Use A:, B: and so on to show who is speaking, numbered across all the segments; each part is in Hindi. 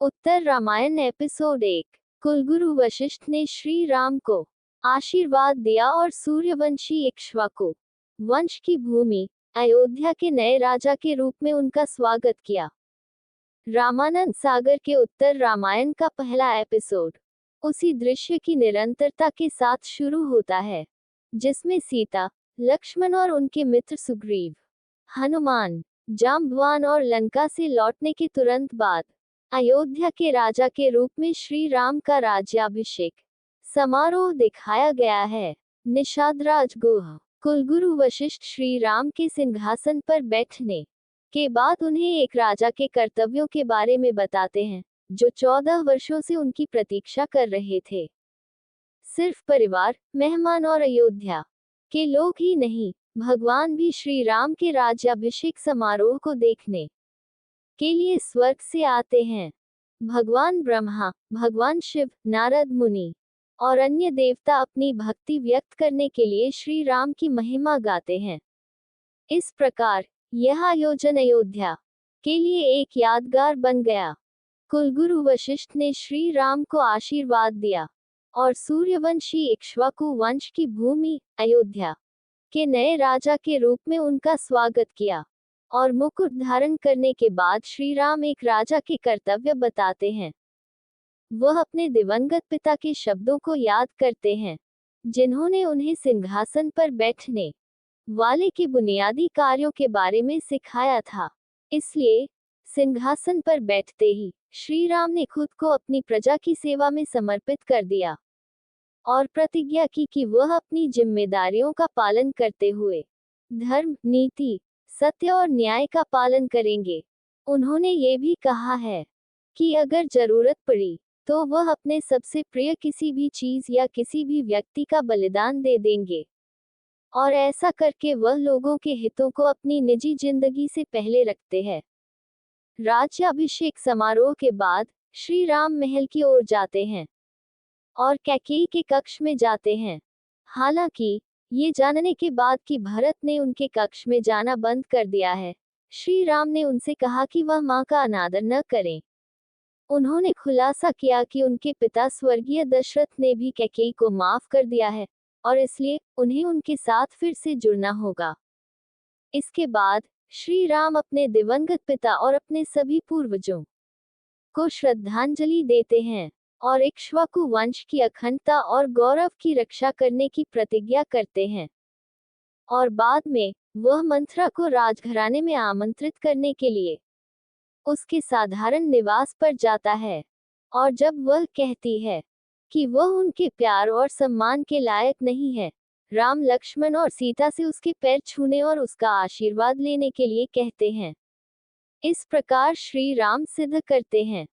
A: उत्तर रामायण एपिसोड 1। कुलगुरु वशिष्ठ ने श्री राम को आशीर्वाद दिया और सूर्यवंशी इक्ष्वाकु वंश की भूमि अयोध्या के नए राजा के रूप में उनका स्वागत किया। रामानंद सागर के उत्तर रामायण का पहला एपिसोड उसी दृश्य की निरंतरता के साथ शुरू होता है जिसमें सीता, लक्ष्मण और उनके मित्र सुग्रीव, हनुमान, जाम्बवान और लंका से लौटने के तुरंत बाद अयोध्या के राजा के रूप में श्री राम का राज्याभिषेक समारोह दिखाया गया है। निषाद राजगुह कुलगुरु वशिष्ठ श्री राम के सिंहासन पर बैठने के बाद उन्हें एक राजा के कर्तव्यों के बारे में बताते हैं जो 14 वर्षों से उनकी प्रतीक्षा कर रहे थे। सिर्फ परिवार, मेहमान और अयोध्या के लोग ही नहीं, भगवान भी श्री राम के राज्याभिषेक समारोह को देखने के लिए स्वर्ग से आते हैं। भगवान ब्रह्मा, भगवान शिव, नारद मुनि और अन्य देवता अपनी भक्ति व्यक्त करने के लिए श्री राम की महिमा गाते हैं। इस प्रकार यह आयोजन अयोध्या के लिए एक यादगार बन गया। कुलगुरु वशिष्ठ ने श्री राम को आशीर्वाद दिया और सूर्यवंशी इक्ष्वाकु वंश की भूमि अयोध्या के नए राजा के रूप में उनका स्वागत किया और मुकुट धारण करने के बाद श्री राम एक राजा के कर्तव्य बताते हैं। वह अपने दिवंगत पिता के शब्दों को याद करते हैं जिन्होंने उन्हें सिंहासन पर बैठने वाले के बुनियादी कार्यों के बारे में सिखाया था। इसलिए सिंहासन पर बैठते ही श्री राम ने खुद को अपनी प्रजा की सेवा में समर्पित कर दिया और प्रतिज्ञा की कि वह अपनी जिम्मेदारियों का पालन करते हुए धर्म, नीति, सत्य और न्याय का पालन करेंगे। उन्होंने ये भी कहा है कि अगर जरूरत पड़ी तो वह अपने सबसे प्रिय किसी भी चीज या किसी भी व्यक्ति का बलिदान दे देंगे और ऐसा करके वह लोगों के हितों को अपनी निजी जिंदगी से पहले रखते हैं। राज्याभिषेक समारोह के बाद श्री राम महल की ओर जाते हैं और कैकेयी के कक्ष में जाते हैं। हालांकि ये जानने के बाद कि भरत ने उनके कक्ष में जाना बंद कर दिया है, श्री राम ने उनसे कहा कि वह मां का अनादर न करें। उन्होंने खुलासा किया कि उनके पिता स्वर्गीय दशरथ ने भी कैकेयी को माफ कर दिया है और इसलिए उन्हें उनके साथ फिर से जुड़ना होगा। इसके बाद श्री राम अपने दिवंगत पिता और अपने सभी पूर्वजों को श्रद्धांजलि देते हैं और इक्ष्वाकु वंश की अखंडता और गौरव की रक्षा करने की प्रतिज्ञा करते हैं। और बाद में वह मंथरा को राजघराने में आमंत्रित करने के लिए उसके साधारण निवास पर जाता है और जब वह कहती है कि वह उनके प्यार और सम्मान के लायक नहीं है, राम लक्ष्मण और सीता से उसके पैर छूने और उसका आशीर्वाद लेने के लिए कहते हैं। इस प्रकार श्री राम सिद्ध करते हैं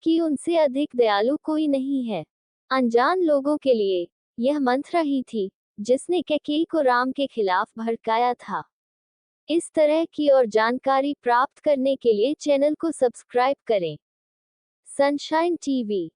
A: कि उनसे अधिक दयालु कोई नहीं है। अनजान लोगों के लिए यह मंथरा ही थी जिसने कैकेयी को राम के खिलाफ भड़काया था। इस तरह की और जानकारी प्राप्त करने के लिए चैनल को सब्सक्राइब करें। Sunshine TV.